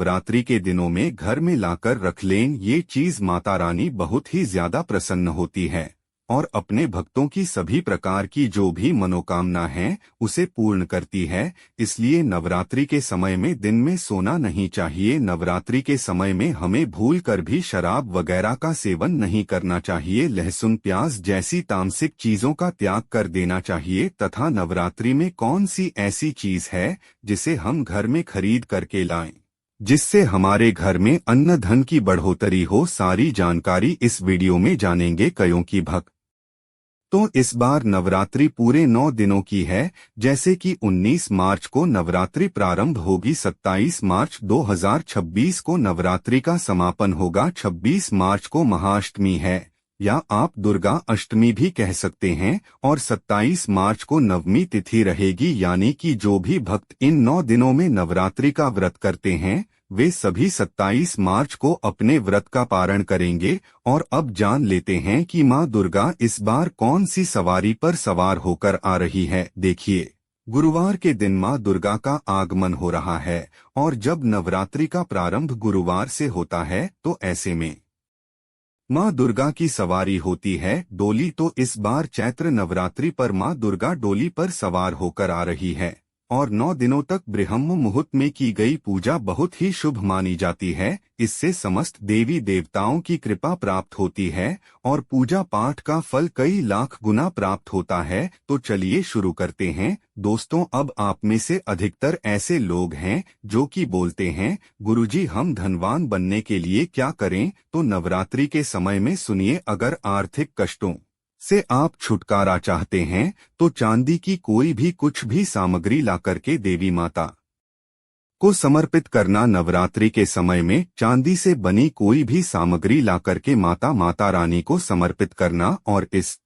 नवरात्रि के दिनों में घर में लाकर रख लें, ये चीज माता रानी बहुत ही ज्यादा प्रसन्न होती है और अपने भक्तों की सभी प्रकार की जो भी मनोकामना है उसे पूर्ण करती है। इसलिए नवरात्रि के समय में दिन में सोना नहीं चाहिए। नवरात्रि के समय में हमें भूल कर भी शराब वगैरह का सेवन नहीं करना चाहिए। लहसुन प्याज जैसी तामसिक चीजों का त्याग कर देना चाहिए। तथा नवरात्रि में कौन सी ऐसी चीज है जिसे हम घर में खरीद करके लाएं जिससे हमारे घर में अन्न धन की बढ़ोतरी हो, सारी जानकारी इस वीडियो में जानेंगे। कयों की भक्त तो इस बार नवरात्रि पूरे 9 दिनों की है। जैसे कि 19 मार्च को नवरात्रि प्रारंभ होगी, 27 मार्च 2026 को नवरात्रि का समापन होगा, 26 मार्च को महाअष्टमी है या आप दुर्गा अष्टमी भी कह सकते हैं और 27 मार्च को नवमी तिथि रहेगी। यानी कि जो भी भक्त इन 9 दिनों में नवरात्रि का व्रत करते हैं वे सभी 27 मार्च को अपने व्रत का पारण करेंगे। और अब जान लेते हैं कि माँ दुर्गा इस बार कौन सी सवारी पर सवार होकर आ रही है। देखिए, गुरुवार के दिन माँ दुर्गा का आगमन हो रहा है और जब नवरात्रि का प्रारंभ गुरुवार से होता है तो ऐसे में माँ दुर्गा की सवारी होती है डोली। तो इस बार चैत्र नवरात्रि पर माँ दुर्गा डोली पर सवार होकर आ रही है और 9 दिनों तक ब्रह्म मुहूर्त में की गई पूजा बहुत ही शुभ मानी जाती है। इससे समस्त देवी देवताओं की कृपा प्राप्त होती है और पूजा पाठ का फल कई लाख गुना प्राप्त होता है। तो चलिए शुरू करते हैं। दोस्तों, अब आप में से अधिकतर ऐसे लोग हैं जो कि बोलते हैं, गुरुजी हम धनवान बनने के लिए क्या करें। तो नवरात्रि के समय में सुनिए, अगर आर्थिक कष्टों से आप छुटकारा चाहते हैं तो चांदी की कोई भी कुछ भी सामग्री ला करके देवी माता को समर्पित करना। नवरात्रि के समय में चांदी से बनी कोई भी सामग्री ला करके माता रानी को समर्पित करना और इस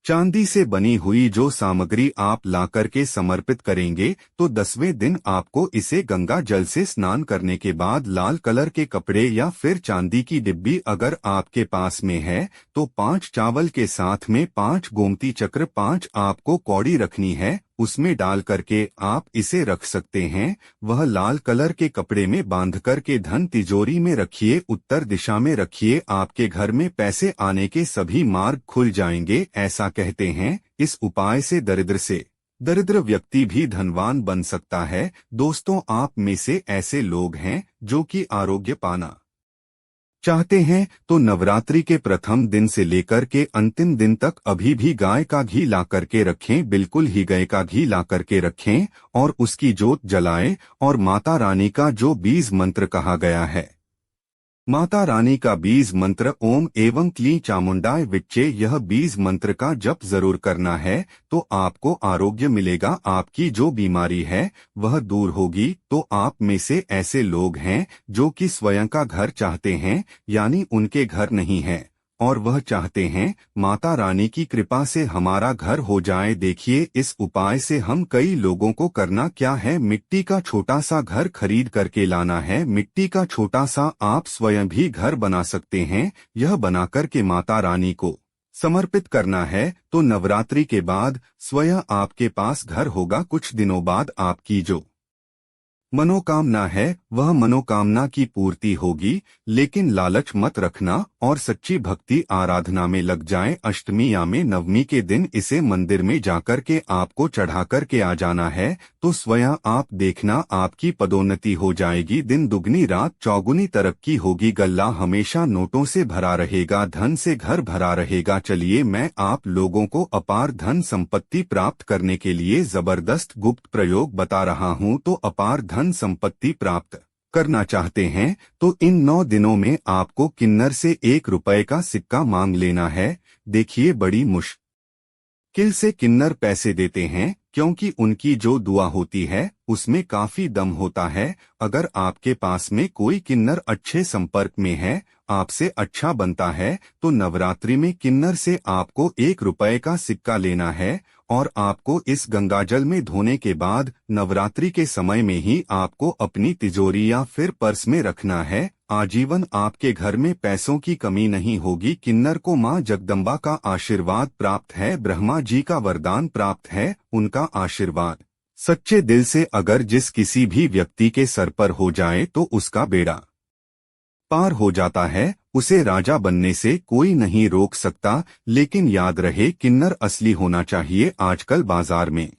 चांदी से बनी हुई जो सामग्री आप ला करके समर्पित करेंगे तो 10वें दिन आपको इसे गंगा जल से स्नान करने के बाद लाल कलर के कपड़े या फिर चांदी की डिब्बी अगर आपके पास में है तो 5 चावल के साथ में 5 गोमती चक्र 5 आपको कौड़ी रखनी है, उसमें डाल करके आप इसे रख सकते हैं। वह लाल कलर के कपड़े में बांध करके धन तिजोरी में रखिए, उत्तर दिशा में रखिए। आपके घर में पैसे आने के सभी मार्ग खुल जाएंगे, ऐसा कहते हैं। इस उपाय से दरिद्र व्यक्ति भी धनवान बन सकता है। दोस्तों, आप में से ऐसे लोग हैं जो कि आरोग्य पाना चाहते हैं तो नवरात्रि के प्रथम दिन से लेकर के अंतिम दिन तक अभी भी गाय का घी ला करके रखें, बिल्कुल ही गाय का घी ला करके रखें और उसकी जोत जलाएं। और माता रानी का जो बीज मंत्र कहा गया है, माता रानी का बीज मंत्र ओम एवं क्लीं चामुंडाय विच्चे, यह बीज मंत्र का जप जरूर करना है तो आपको आरोग्य मिलेगा, आपकी जो बीमारी है वह दूर होगी। तो आप में से ऐसे लोग हैं जो कि स्वयं का घर चाहते हैं, यानी उनके घर नहीं है और वह चाहते हैं माता रानी की कृपा से हमारा घर हो जाए। देखिए, इस उपाय से हम कई लोगों को करना क्या है, मिट्टी का छोटा सा घर खरीद करके लाना है। मिट्टी का छोटा सा आप स्वयं भी घर बना सकते हैं। यह बना करके माता रानी को समर्पित करना है तो नवरात्रि के बाद स्वयं आपके पास घर होगा। कुछ दिनों बाद आपकी जो मनोकामना है वह मनोकामना की पूर्ति होगी। लेकिन लालच मत रखना और सच्ची भक्ति आराधना में लग जाएं। अष्टमी या में नवमी के दिन इसे मंदिर में जाकर के आपको चढ़ा करके आ जाना है तो स्वयं आप देखना आपकी पदोन्नति हो जाएगी, दिन दुगनी रात चौगुनी तरक्की होगी, गल्ला हमेशा नोटों से भरा रहेगा, धन से घर भरा रहेगा। चलिए, मैं आप लोगों को अपार धन संपत्ति प्राप्त करने के लिए जबरदस्त गुप्त प्रयोग बता रहा हूं। तो अपार धन संपत्ति प्राप्त करना चाहते हैं तो इन 9 दिनों में आपको किन्नर से 1 रुपए का सिक्का मांग लेना है। देखिए, बड़ी मुश्किल से किन्नर पैसे देते हैं क्योंकि उनकी जो दुआ होती है उसमें काफी दम होता है। अगर आपके पास में कोई किन्नर अच्छे संपर्क में है, आपसे अच्छा बनता है तो नवरात्रि में किन्नर से आपको 1 रुपए का सिक्का लेना है और आपको इस गंगाजल में धोने के बाद नवरात्रि के समय में ही आपको अपनी तिजोरी या फिर पर्स में रखना है। आजीवन आपके घर में पैसों की कमी नहीं होगी। किन्नर को मां जगदम्बा का आशीर्वाद प्राप्त है, ब्रह्मा जी का वरदान प्राप्त है, उनका आशीर्वाद सच्चे दिल से अगर जिस किसी भी व्यक्ति के सर पर हो जाए तो उसका बेड़ा पार हो जाता है, उसे राजा बनने से कोई नहीं रोक सकता। लेकिन याद रहे, किन्नर असली होना चाहिए। आजकल बाजार में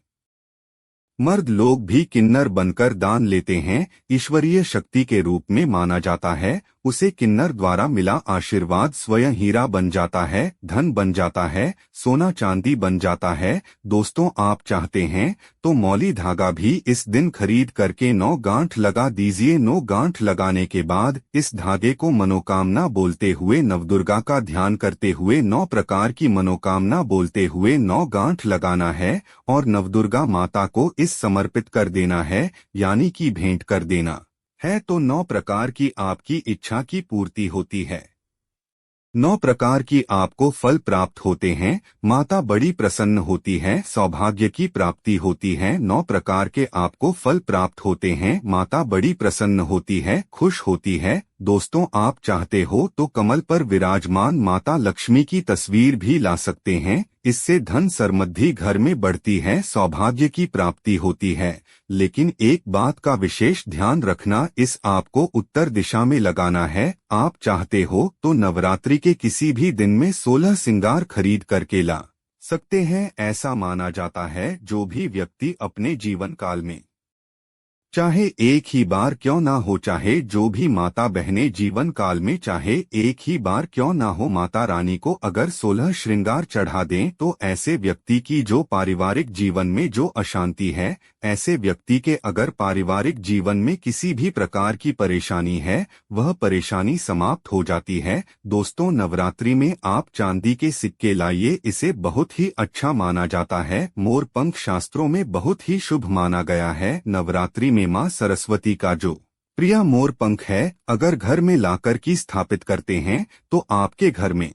मर्द लोग भी किन्नर बनकर दान लेते हैं, ईश्वरीय शक्ति के रूप में माना जाता है। उसे किन्नर द्वारा मिला आशीर्वाद स्वयं हीरा बन जाता है, धन बन जाता है, सोना चांदी बन जाता है। दोस्तों, आप चाहते हैं तो मौली धागा भी इस दिन खरीद करके 9 गांठ लगा दीजिए। 9 गांठ लगाने के बाद इस धागे को मनोकामना बोलते हुए, नवदुर्गा का ध्यान करते हुए, 9 प्रकार की मनोकामना बोलते हुए 9 गांठ लगाना है और नवदुर्गा माता को इस समर्पित कर देना है, यानी कि भेंट कर देना है। तो 9 प्रकार की आपकी इच्छा की पूर्ति होती है, 9 प्रकार की आपको फल प्राप्त होते हैं। माता बड़ी प्रसन्न होती है, सौभाग्य की प्राप्ति होती है। 9 प्रकार के आपको फल प्राप्त होते हैं, माता बड़ी प्रसन्न होती है, खुश होती है। दोस्तों, आप चाहते हो तो कमल पर विराजमान माता लक्ष्मी की तस्वीर भी ला सकते हैं। इससे धन समृद्धि घर में बढ़ती है, सौभाग्य की प्राप्ति होती है। लेकिन एक बात का विशेष ध्यान रखना, इस आपको उत्तर दिशा में लगाना है। आप चाहते हो तो नवरात्रि के किसी भी दिन में 16 श्रृंगार खरीद करके ला सकते हैं। ऐसा माना जाता है जो भी व्यक्ति अपने जीवन काल में चाहे एक ही बार क्यों ना हो, चाहे जो भी माता बहनें जीवन काल में चाहे एक ही बार क्यों ना हो, माता रानी को अगर 16 श्रृंगार चढ़ा दें तो ऐसे व्यक्ति की जो पारिवारिक जीवन में जो अशांति है, ऐसे व्यक्ति के अगर पारिवारिक जीवन में किसी भी प्रकार की परेशानी है, वह परेशानी समाप्त हो जाती है। दोस्तों, नवरात्रि में आप चांदी के सिक्के लाइए, इसे बहुत ही अच्छा माना जाता है। मोर पंख शास्त्रों में बहुत ही शुभ माना गया है। नवरात्रि में मां सरस्वती का जो प्रिय मोर पंख है, अगर घर में लाकर की स्थापित करते हैं तो आपके घर में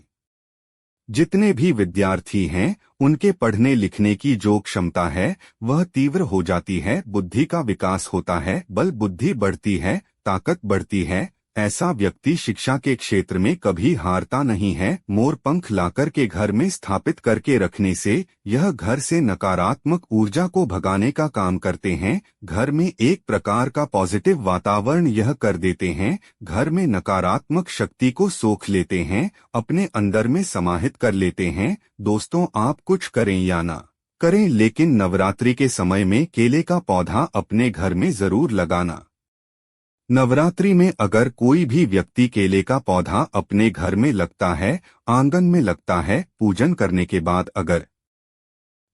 जितने भी विद्यार्थी हैं, उनके पढ़ने लिखने की जो क्षमता है वह तीव्र हो जाती है, बुद्धि का विकास होता है, बल बुद्धि बढ़ती है, ताकत बढ़ती है। ऐसा व्यक्ति शिक्षा के क्षेत्र में कभी हारता नहीं है। मोर पंख लाकर के घर में स्थापित करके रखने से यह घर से नकारात्मक ऊर्जा को भगाने का काम करते हैं। घर में एक प्रकार का पॉजिटिव वातावरण यह कर देते हैं, घर में नकारात्मक शक्ति को सोख लेते हैं, अपने अंदर में समाहित कर लेते हैं। दोस्तों, आप कुछ करें या ना करें, लेकिन नवरात्रि के समय में केले का पौधा अपने घर में जरूर लगाना। नवरात्रि में अगर कोई भी व्यक्ति केले का पौधा अपने घर में लगता है, आंगन में लगता है, पूजन करने के बाद अगर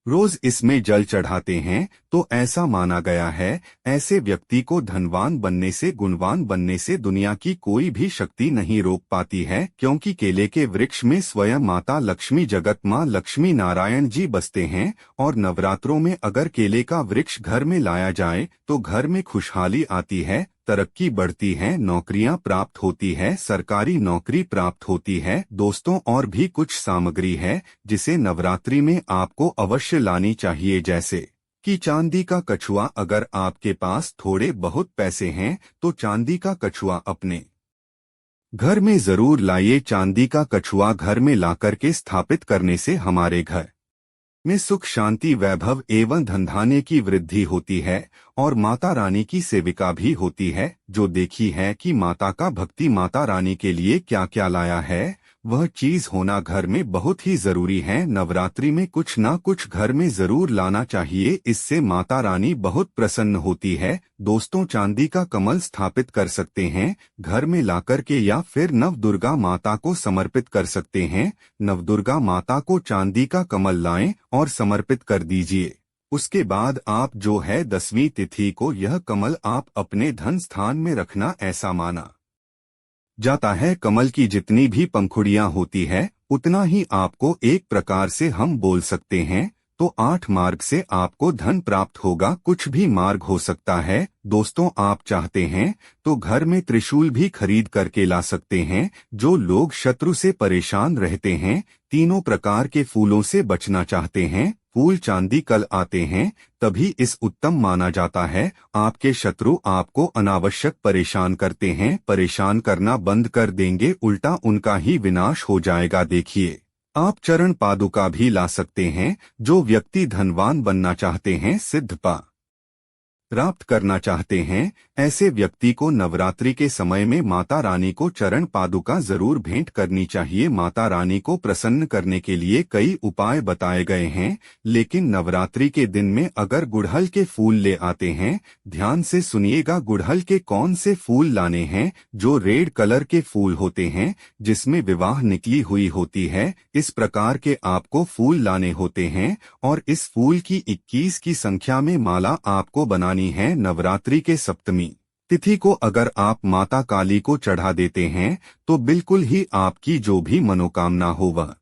रोज इसमें जल चढ़ाते हैं तो ऐसा माना गया है, ऐसे व्यक्ति को धनवान बनने से, गुणवान बनने से दुनिया की कोई भी शक्ति नहीं रोक पाती है। क्योंकि केले के वृक्ष में स्वयं माता लक्ष्मी, जगत मां लक्ष्मी नारायण जी बसते हैं। और नवरात्रों में अगर केले का वृक्ष घर में लाया जाए तो घर में खुशहाली आती है, तरक्की बढ़ती है, नौकरियां प्राप्त होती है, सरकारी नौकरी प्राप्त होती है। दोस्तों, और भी कुछ सामग्री है जिसे नवरात्रि में आपको अवश्य लानी चाहिए, जैसे कि चांदी का कछुआ। अगर आपके पास थोड़े बहुत पैसे हैं तो चांदी का कछुआ अपने घर में जरूर लाइए। चांदी का कछुआ घर में लाकर के स्थापित करने से हमारे घर में सुख, शांति, वैभव एवं धनधान्य की वृद्धि होती है और माता रानी की सेविका भी होती है। जो देखी है कि माता का भक्ति माता रानी के लिए क्या क्या लाया है, वह चीज होना घर में बहुत ही जरूरी है। नवरात्रि में कुछ ना कुछ घर में जरूर लाना चाहिए, इससे माता रानी बहुत प्रसन्न होती है। दोस्तों, चांदी का कमल स्थापित कर सकते हैं घर में लाकर के, या फिर नवदुर्गा माता को समर्पित कर सकते हैं। नवदुर्गा माता को चांदी का कमल लाएं और समर्पित कर दीजिए। उसके बाद आप जो है 10वीं तिथि को यह कमल आप अपने धन स्थान में रखना, ऐसा माना जाता है। कमल की जितनी भी पंखुड़ियां होती है उतना ही आपको एक प्रकार से हम बोल सकते हैं तो 8 मार्ग से आपको धन प्राप्त होगा। कुछ भी मार्ग हो सकता है। दोस्तों, आप चाहते हैं तो घर में त्रिशूल भी खरीद करके ला सकते हैं। जो लोग शत्रु से परेशान रहते हैं, तीनों प्रकार के फूलों से बचना चाहते हैं, फूल चांदी कल आते हैं, तभी इस उत्तम माना जाता है। आपके शत्रु आपको अनावश्यक परेशान करते हैं, परेशान करना बंद कर देंगे, उल्टा उनका ही विनाश हो जाएगा। देखिए, आप चरण पादुका भी ला सकते हैं। जो व्यक्ति धनवान बनना चाहते हैं, सिद्धपा प्राप्त करना चाहते हैं, ऐसे व्यक्ति को नवरात्रि के समय में माता रानी को चरण पादुका जरूर भेंट करनी चाहिए। माता रानी को प्रसन्न करने के लिए कई उपाय बताए गए हैं, लेकिन नवरात्रि के दिन में अगर गुड़हल के फूल ले आते हैं, ध्यान से सुनिएगा, गुड़हल के कौन से फूल लाने हैं? जो रेड कलर के फूल होते हैं, जिसमें विवाह निकली हुई होती है, इस प्रकार के आपको फूल लाने होते हैं और इस फूल की 21 की संख्या में माला आपको बनानी है। नवरात्रि के सप्तमी तिथि को अगर आप माता काली को चढ़ा देते हैं तो बिल्कुल ही आपकी जो भी मनोकामना हो वह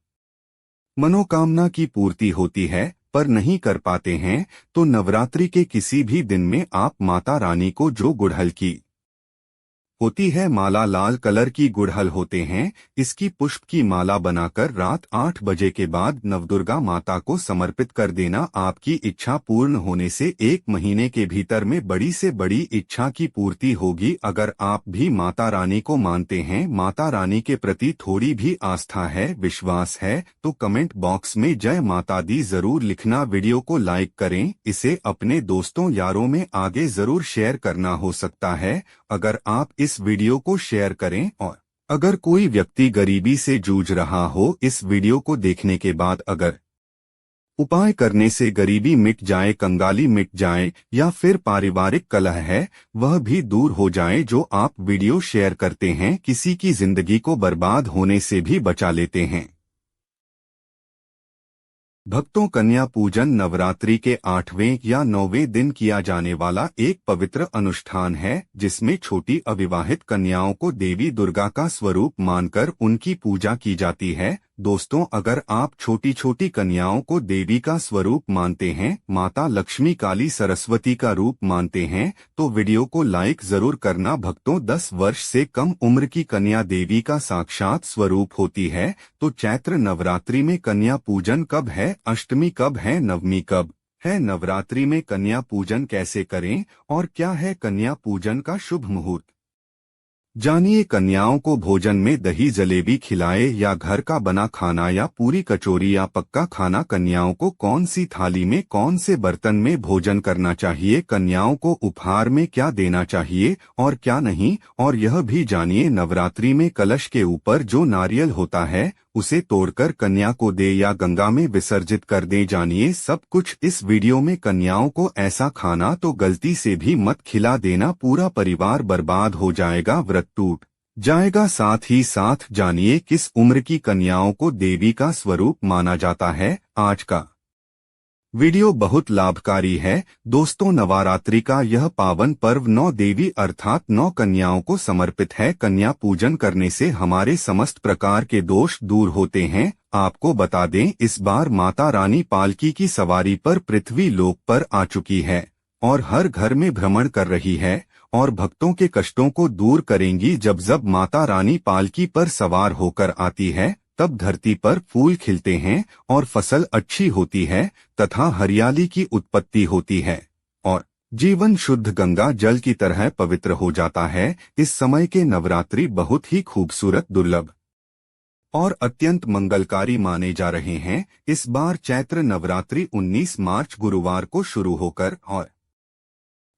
मनोकामना की पूर्ति होती है। पर नहीं कर पाते हैं तो नवरात्रि के किसी भी दिन में आप माता रानी को जो गुड़हल की होती है माला, लाल कलर की गुड़हल होते हैं, इसकी पुष्प की माला बनाकर रात 8 बजे के बाद नवदुर्गा माता को समर्पित कर देना। आपकी इच्छा पूर्ण होने से 1 महीने के भीतर में बड़ी से बड़ी इच्छा की पूर्ति होगी। अगर आप भी माता रानी को मानते हैं, माता रानी के प्रति थोड़ी भी आस्था है, विश्वास है, तो कमेंट बॉक्स में जय माता दी जरूर लिखना। वीडियो को लाइक करें, इसे अपने दोस्तों यारों में आगे जरूर शेयर करना हो सकता है अगर आप इस वीडियो को शेयर करें। और अगर कोई व्यक्ति गरीबी से जूझ रहा हो, इस वीडियो को देखने के बाद अगर उपाय करने से गरीबी मिट जाए, कंगाली मिट जाए या फिर पारिवारिक कलह है वह भी दूर हो जाए, जो आप वीडियो शेयर करते हैं किसी की जिंदगी को बर्बाद होने से भी बचा लेते हैं। भक्तों, कन्या पूजन नवरात्रि के 8वें या 9वें दिन किया जाने वाला एक पवित्र अनुष्ठान है, जिसमें छोटी अविवाहित कन्याओं को देवी दुर्गा का स्वरूप मानकर उनकी पूजा की जाती है। दोस्तों, अगर आप छोटी छोटी कन्याओं को देवी का स्वरूप मानते हैं, माता लक्ष्मी, काली, सरस्वती का रूप मानते हैं, तो वीडियो को लाइक जरूर करना। भक्तों, 10 वर्ष से कम उम्र की कन्या देवी का साक्षात स्वरूप होती है। तो चैत्र नवरात्रि में कन्या पूजन कब है, अष्टमी कब है, नवमी कब है, नवरात्रि में कन्या पूजन कैसे करें और क्या है कन्या पूजन का शुभ मुहूर्त? जानिए, कन्याओं को भोजन में दही जलेबी खिलाए या घर का बना खाना या पूरी कचौरी या पक्का खाना, कन्याओं को कौन सी थाली में कौन से बर्तन में भोजन करना चाहिए, कन्याओं को उपहार में क्या देना चाहिए और क्या नहीं, और यह भी जानिए नवरात्रि में कलश के ऊपर जो नारियल होता है उसे तोड़कर कन्या को दे या गंगा में विसर्जित कर दे। जानिए सब कुछ इस वीडियो में। कन्याओं को ऐसा खाना तो गलती से भी मत खिला देना, पूरा परिवार बर्बाद हो जाएगा, व्रत टूट जाएगा। साथ ही साथ जानिए किस उम्र की कन्याओं को देवी का स्वरूप माना जाता है। आज का वीडियो बहुत लाभकारी है दोस्तों। नवरात्रि का यह पावन पर्व 9 देवी अर्थात 9 कन्याओं को समर्पित है। कन्या पूजन करने से हमारे समस्त प्रकार के दोष दूर होते हैं। आपको बता दें, इस बार माता रानी पालकी की सवारी पर पृथ्वी लोक पर आ चुकी है और हर घर में भ्रमण कर रही है और भक्तों के कष्टों को दूर करेंगी। जब जब माता रानी पालकी पर सवार होकर आती है, तब धरती पर फूल खिलते हैं और फसल अच्छी होती है तथा हरियाली की उत्पत्ति होती है और जीवन शुद्ध गंगा जल की तरह पवित्र हो जाता है। इस समय के नवरात्रि बहुत ही खूबसूरत, दुर्लभ और अत्यंत मंगलकारी माने जा रहे हैं। इस बार चैत्र नवरात्रि 19 मार्च गुरुवार को शुरू होकर और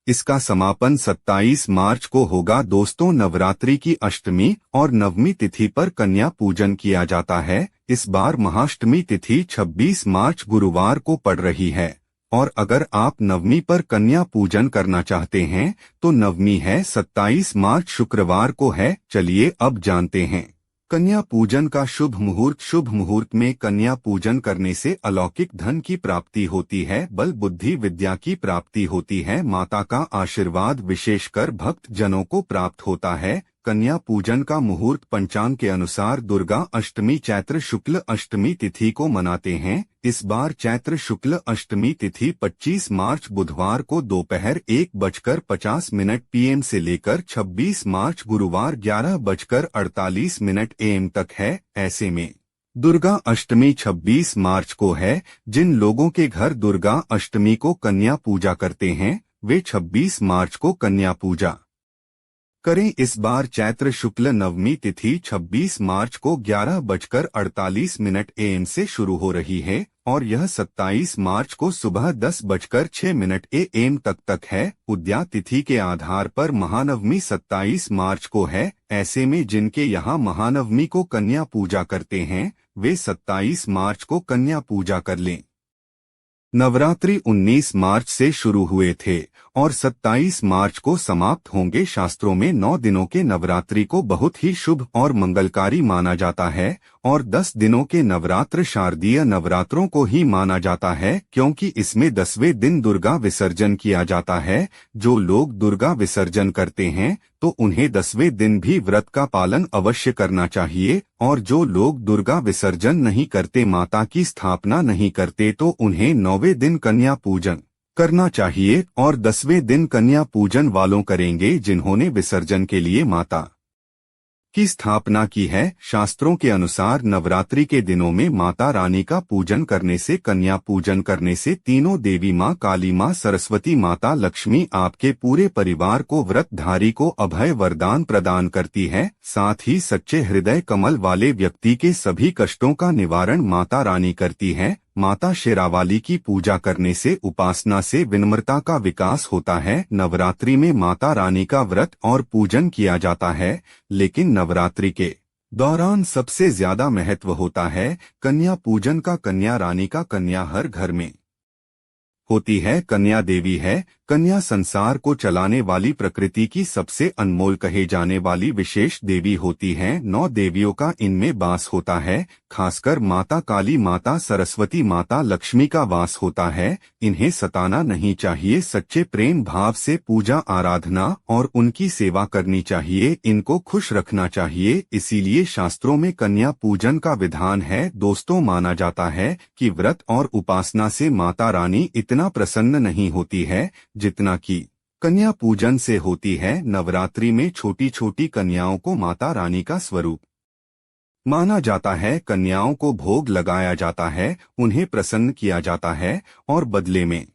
इसका समापन 27 मार्च को होगा। दोस्तों, नवरात्रि की अष्टमी और नवमी तिथि पर कन्या पूजन किया जाता है। इस बार महाअष्टमी तिथि 26 मार्च गुरुवार को पड़ रही है और अगर आप नवमी पर कन्या पूजन करना चाहते हैं तो नवमी है 27 मार्च शुक्रवार को है। चलिए अब जानते हैं कन्या पूजन का शुभ मुहूर्त। शुभ मुहूर्त में कन्या पूजन करने से अलौकिक धन की प्राप्ति होती है, बल बुद्धि विद्या की प्राप्ति होती है, माता का आशीर्वाद विशेषकर भक्त जनों को प्राप्त होता है। कन्या पूजन का मुहूर्त पंचांग के अनुसार दुर्गा अष्टमी चैत्र शुक्ल अष्टमी तिथि को मनाते हैं। इस बार चैत्र शुक्ल अष्टमी तिथि 25 मार्च बुधवार को दोपहर 1:50 PM से लेकर 26 मार्च गुरुवार 11:48 AM तक है। ऐसे में दुर्गा अष्टमी 26 मार्च को है। जिन लोगों के घर दुर्गा अष्टमी को कन्या पूजा करते हैं वे 26 मार्च को कन्या पूजा करें। इस बार चैत्र शुक्ल नवमी तिथि 26 मार्च को 11:48 AM से शुरू हो रही है और यह 27 मार्च को सुबह 10:06 AM तक है। उदया तिथि के आधार पर महानवमी 27 मार्च को है। ऐसे में जिनके यहाँ महानवमी को कन्या पूजा करते हैं वे 27 मार्च को कन्या पूजा कर लें। नवरात्रि 19 मार्च से शुरू हुए थे और 27 मार्च को समाप्त होंगे। शास्त्रों में 9 दिनों के नवरात्रि को बहुत ही शुभ और मंगलकारी माना जाता है और 10 दिनों के नवरात्र शारदीय नवरात्रों को ही माना जाता है, क्योंकि इसमें 10वें दिन दुर्गा विसर्जन किया जाता है। जो लोग दुर्गा विसर्जन करते हैं तो उन्हें 10वें दिन भी व्रत का पालन अवश्य करना चाहिए, और जो लोग दुर्गा विसर्जन नहीं करते, माता की स्थापना नहीं करते, तो उन्हें 9वें दिन कन्या पूजन करना चाहिए और 10वें दिन कन्या पूजन वालों करेंगे जिन्होंने विसर्जन के लिए माता की स्थापना की है। शास्त्रों के अनुसार नवरात्रि के दिनों में माता रानी का पूजन करने से, कन्या पूजन करने से तीनों देवी माँ, काली माँ, सरस्वती माता, लक्ष्मी आपके पूरे परिवार को, व्रतधारी को अभय वरदान प्रदान करती है। साथ ही सच्चे हृदय कमल वाले व्यक्ति के सभी कष्टों का निवारण माता रानी करती है। माता शेरावाली की पूजा करने से, उपासना से विनम्रता का विकास होता है। नवरात्रि में माता रानी का व्रत और पूजन किया जाता है, लेकिन नवरात्रि के दौरान सबसे ज्यादा महत्व होता है कन्या पूजन का। कन्या रानी का, कन्या हर घर में होती है, कन्या देवी है। कन्या संसार को चलाने वाली, प्रकृति की सबसे अनमोल कहे जाने वाली विशेष देवी होती है। 9 देवियों का इनमें वास होता है। खासकर माता काली, माता सरस्वती, माता लक्ष्मी का वास होता है। इन्हें सताना नहीं चाहिए, सच्चे प्रेम भाव से पूजा आराधना और उनकी सेवा करनी चाहिए। इनको खुश रखना चाहिए, इसीलिए शास्त्रों में कन्या पूजन का विधान है। दोस्तों, माना जाता है कि व्रत और उपासना से माता रानी इतना प्रसन्न नहीं होती है जितना कि कन्या पूजन से होती है। नवरात्रि में छोटी छोटी कन्याओं को माता रानी का स्वरूप माना जाता है। कन्याओं को भोग लगाया जाता है, उन्हें प्रसन्न किया जाता है और बदले में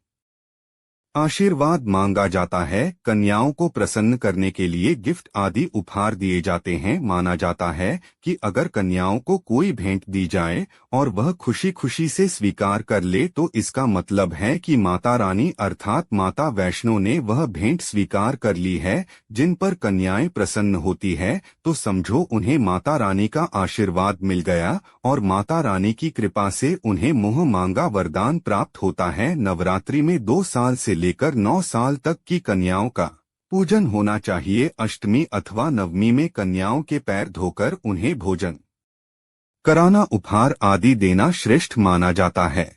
आशीर्वाद मांगा जाता है। कन्याओं को प्रसन्न करने के लिए गिफ्ट आदि उपहार दिए जाते हैं। माना जाता है कि अगर कन्याओं को कोई भेंट दी जाए और वह खुशी खुशी से स्वीकार कर ले तो इसका मतलब है कि माता रानी अर्थात माता वैष्णो ने वह भेंट स्वीकार कर ली है। जिन पर कन्याएं प्रसन्न होती है तो समझो उन्हें माता रानी का आशीर्वाद मिल गया और माता रानी की कृपा से उन्हें मुँह मांगा वरदान प्राप्त होता है। नवरात्रि में 2 साल से लेकर 9 साल तक की कन्याओं का पूजन होना चाहिए। अष्टमी अथवा नवमी में कन्याओं के पैर धोकर उन्हें भोजन कराना, उपहार आदि देना श्रेष्ठ माना जाता है।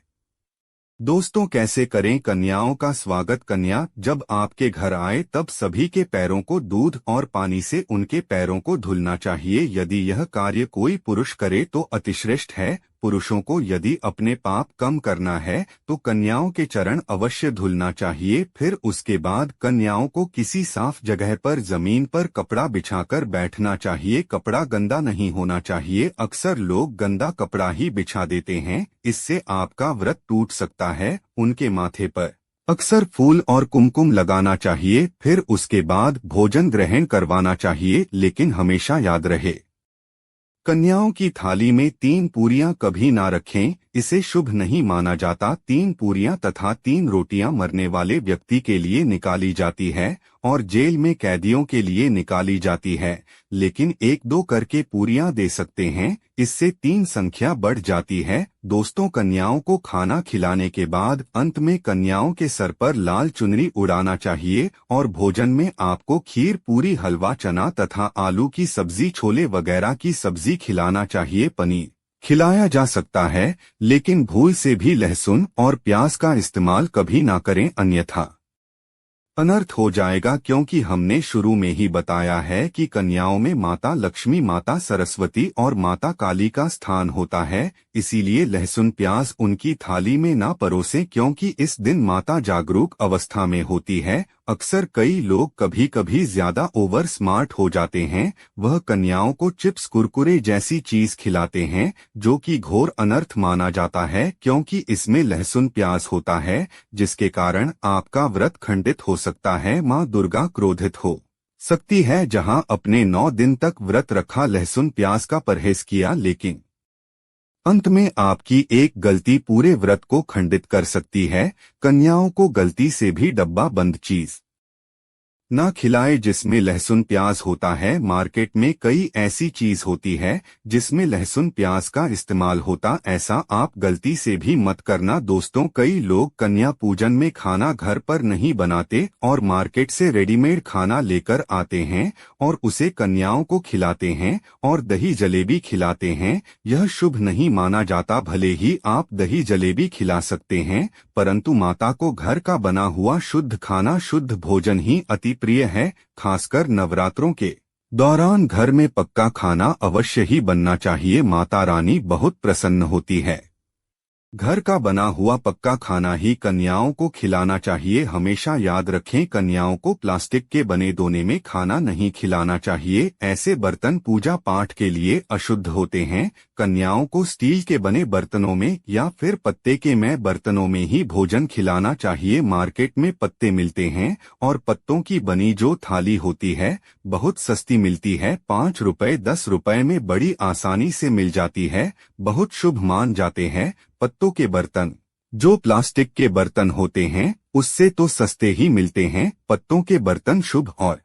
दोस्तों, कैसे करें कन्याओं का स्वागत? कन्या जब आपके घर आए तब सभी के पैरों को दूध और पानी से उनके पैरों को धुलना चाहिए। यदि यह कार्य कोई पुरुष करे तो अतिश्रेष्ठ है। पुरुषों को यदि अपने पाप कम करना है तो कन्याओं के चरण अवश्य धुलना चाहिए। फिर उसके बाद कन्याओं को किसी साफ जगह पर जमीन पर कपड़ा बिछाकर बैठना चाहिए। कपड़ा गंदा नहीं होना चाहिए। अक्सर लोग गंदा कपड़ा ही बिछा देते हैं, इससे आपका व्रत टूट सकता है। उनके माथे पर अक्सर फूल और कुमकुम लगाना चाहिए। फिर उसके बाद भोजन ग्रहण करवाना चाहिए, लेकिन हमेशा याद रहे कन्याओं की थाली में 3 पूरियां कभी ना रखें, इसे शुभ नहीं माना जाता। 3 पूरियां तथा 3 रोटियां मरने वाले व्यक्ति के लिए निकाली जाती है और जेल में कैदियों के लिए निकाली जाती है, लेकिन 1-2 करके पूरियां दे सकते हैं, इससे 3 संख्या बढ़ जाती है। दोस्तों, कन्याओं को खाना खिलाने के बाद अंत में कन्याओं के सर पर लाल चुनरी उड़ाना चाहिए और भोजन में आपको खीर, पूरी, हलवा, चना तथा आलू की सब्जी, छोले वगैरह की सब्जी खिलाना चाहिए। पनीर खिलाया जा सकता है, लेकिन भूल से भी लहसुन और प्याज का इस्तेमाल कभी ना करें, अन्यथा अनर्थ हो जाएगा। क्योंकि हमने शुरू में ही बताया है कि कन्याओं में माता लक्ष्मी, माता सरस्वती और माता काली का स्थान होता है। इसीलिए लहसुन प्याज उनकी थाली में ना परोसें, क्योंकि इस दिन माता जागरूक अवस्था में होती है। अक्सर कई लोग कभी कभी ज्यादा ओवर स्मार्ट हो जाते हैं। वह कन्याओं को चिप्स, कुरकुरे जैसी चीज खिलाते हैं, जो कि घोर अनर्थ माना जाता है, क्योंकि इसमें लहसुन प्याज होता है, जिसके कारण आपका व्रत खंडित हो सकता है। माँ दुर्गा क्रोधित हो सकती है। जहां अपने 9 दिन तक व्रत रखा, लहसुन प्याज का परहेज किया, लेकिन अंत में आपकी एक गलती पूरे व्रत को खंडित कर सकती है। कन्याओं को गलती से भी डब्बा बंद चीज ना खिलाए जिसमें लहसुन प्याज होता है। मार्केट में कई ऐसी चीज होती है जिसमें लहसुन प्याज का इस्तेमाल होता, ऐसा आप गलती से भी मत करना दोस्तों। कई लोग कन्या पूजन में खाना घर पर नहीं बनाते और मार्केट से रेडीमेड खाना लेकर आते हैं और उसे कन्याओं को खिलाते हैं और दही जलेबी खिलाते हैं। यह शुभ नहीं माना जाता। भले ही आप दही जलेबी खिला सकते हैं, परंतु माता को घर का बना हुआ शुद्ध खाना, शुद्ध भोजन ही अति प्रिय है। खासकर नवरात्रों के दौरान घर में पक्का खाना अवश्य ही बनना चाहिए। माता रानी बहुत प्रसन्न होती है। घर का बना हुआ पक्का खाना ही कन्याओं को खिलाना चाहिए। हमेशा याद रखें, कन्याओं को प्लास्टिक के बने दोने में खाना नहीं खिलाना चाहिए। ऐसे बर्तन पूजा पाठ के लिए अशुद्ध होते हैं। कन्याओं को स्टील के बने बर्तनों में या फिर पत्ते के में बर्तनों में ही भोजन खिलाना चाहिए। मार्केट में पत्ते मिलते हैं और पत्तों की बनी जो थाली होती है बहुत सस्ती मिलती है। 5 रुपए 10 रुपए में बड़ी आसानी से मिल जाती है। बहुत शुभ मान जाते हैं। पत्तों के बर्तन जो प्लास्टिक के बर्तन होते हैं उससे तो सस्ते ही मिलते हैं। पत्तों के बर्तन शुभ और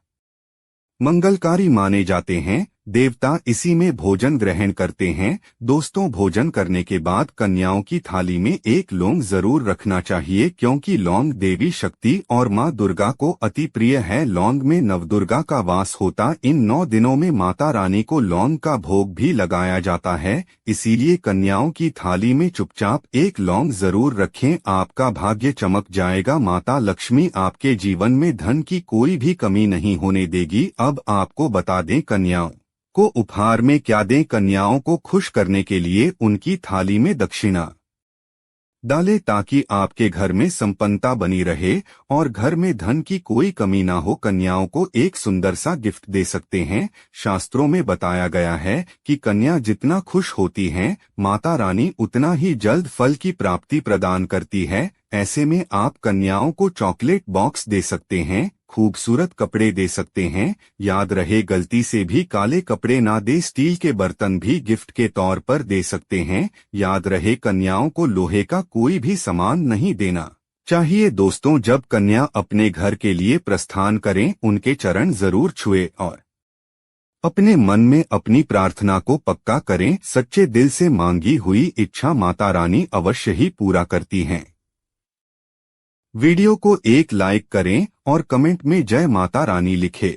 मंगलकारी माने जाते हैं। देवता इसी में भोजन ग्रहण करते हैं। दोस्तों, भोजन करने के बाद कन्याओं की थाली में एक लौंग जरूर रखना चाहिए, क्योंकि लौंग देवी शक्ति और मां दुर्गा को अति प्रिय है। लौंग में नवदुर्गा का वास होता। इन 9 दिनों में माता रानी को लौंग का भोग भी लगाया जाता है। इसीलिए कन्याओं की थाली में चुपचाप एक लौंग जरूर रखें। आपका भाग्य चमक जाएगा। माता लक्ष्मी आपके जीवन में धन की कोई भी कमी नहीं होने देगी। अब आपको बता दें कन्याओं को उपहार में क्या दें। कन्याओं को खुश करने के लिए उनकी थाली में दक्षिणा डालें, ताकि आपके घर में संपन्नता बनी रहे और घर में धन की कोई कमी ना हो। कन्याओं को एक सुंदर सा गिफ्ट दे सकते हैं। शास्त्रों में बताया गया है कि कन्या जितना खुश होती है, माता रानी उतना ही जल्द फल की प्राप्ति प्रदान करती है। ऐसे में आप कन्याओं को चॉकलेट बॉक्स दे सकते हैं, खूबसूरत कपड़े दे सकते हैं। याद रहे, गलती से भी काले कपड़े ना दे। स्टील के बर्तन भी गिफ्ट के तौर पर दे सकते हैं। याद रहे, कन्याओं को लोहे का कोई भी सामान नहीं देना चाहिए। दोस्तों, जब कन्या अपने घर के लिए प्रस्थान करें, उनके चरण जरूर छुए और अपने मन में अपनी प्रार्थना को पक्का करें। सच्चे दिल से मांगी हुई इच्छा माता रानी अवश्य ही पूरा करती हैं। वीडियो को एक लाइक करें और कमेंट में जय माता रानी लिखें।